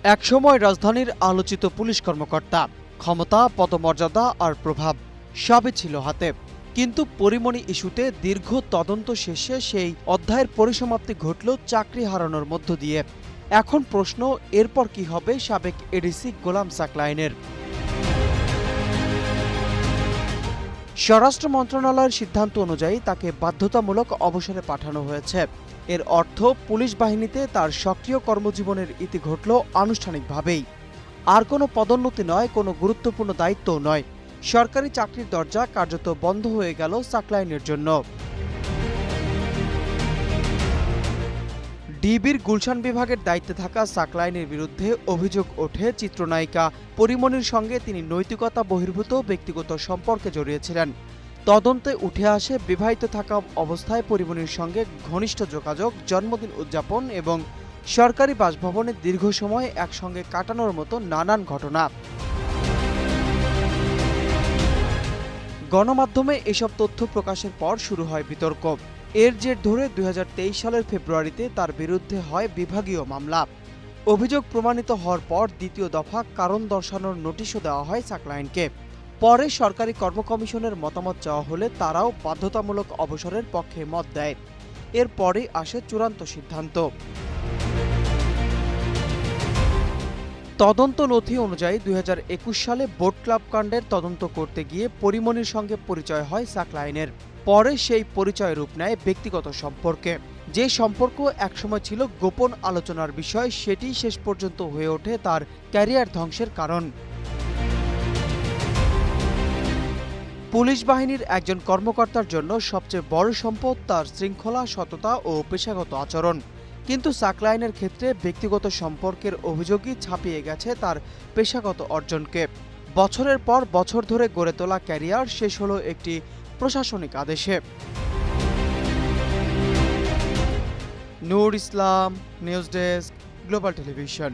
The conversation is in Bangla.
একসময় রাজধানীর আলোচিত পুলিশ কর্মকর্তা, ক্ষমতা, পদমর্যাদা আর প্রভাব সবই ছিল হাতে। কিন্তু পরিমণি ইস্যুতে দীর্ঘ তদন্ত শেষে সেই অধ্যায়ের পরিসমাপ্তি ঘটল চাকরি হারানোর মধ্য দিয়ে। এখন প্রশ্ন, এরপর কি হবে সাবেক এডিসি গোলাম সাকলাইনের? স্বরাষ্ট্র মন্ত্রণালয়ের সিদ্ধান্ত অনুযায়ী তাকে বাধ্যতামূলক অবসরে পাঠানো হয়েছে। এর অর্থ পুলিশ বাহিনীতে তার সক্রিয় কর্মজীবনের ইতি ঘটল আনুষ্ঠানিকভাবেই। আর কোনো পদোন্নতি নয়, কোনো গুরুত্বপূর্ণ দায়িত্বও নয়। সরকারি চাকরির দরজা কার্যত বন্ধ হয়ে গেল সাকলাইনের জন্য। ডিবির গুলশান বিভাগের দায়িত্বে থাকা সাকলাইনের বিরুদ্ধে অভিযোগ ওঠে চিত্রনায়িকা পরিমণির সঙ্গে তিনি নৈতিকতা বহির্ভূত ব্যক্তিগত সম্পর্কে জড়িয়েছিলেন। তদন্তে উঠে আসে বিবাহিত থাকা অবস্থায় পরিমণির সঙ্গে ঘনিষ্ঠ যোগাযোগ, জন্মদিন উদযাপন এবং সরকারি বাসভবনে দীর্ঘ সময় একসঙ্গে কাটানোর মতো নানান ঘটনা। গণমাধ্যমে এসব তথ্য প্রকাশের পর শুরু হয় বিতর্ক। এর জের ধরে ২০২৩ সালের ফেব্রুয়ারিতে তার বিরুদ্ধে হয় বিভাগীয় মামলা। অভিযোগ প্রমাণিত হওয়ার পর দ্বিতীয় দফা কারণ দর্শানোর নোটিশও দেওয়া হয় সাকলাইনকে। পরে সরকারি কর্ম কমিশনের মতামত চাওয়া হলে তারাও বাধ্যতামূলক অবসরের পক্ষে মত দেয়। এরপরই আসে চূড়ান্ত সিদ্ধান্ত। তদন্ত নথি অনুযায়ী ২০২১ সালে বোট ক্লাব কাণ্ডের তদন্ত করতে গিয়ে পরিমণির সঙ্গে পরিচয় হয় সাকলাইনের। পরে সেই পরিচয় রূপ নেয় ব্যক্তিগত সম্পর্কে। যে সম্পর্ক একসময় ছিল গোপন আলোচনার বিষয়, সেটি শেষ পর্যন্ত হয়ে ওঠে তার ক্যারিয়ার ধ্বংসের কারণ। পুলিশ বাহিনীর একজন কর্মকর্তার জন্য সবচেয়ে বড় সম্পদ তার শৃঙ্খলা, সততা ও পেশাগত আচরণ। কিন্তু সাকলাইনের ক্ষেত্রে ব্যক্তিগত সম্পর্কের অভিযোগই ছাপিয়ে গেছে তার পেশাগত অর্জনকে। বছরের পর বছর ধরে গড়ে তোলা ক্যারিয়ার শেষ হলো একটি প্রশাসনিক আদেশে। নূর ইসলাম, নিউজ ডেস্ক, গ্লোবাল টেলিভিশন।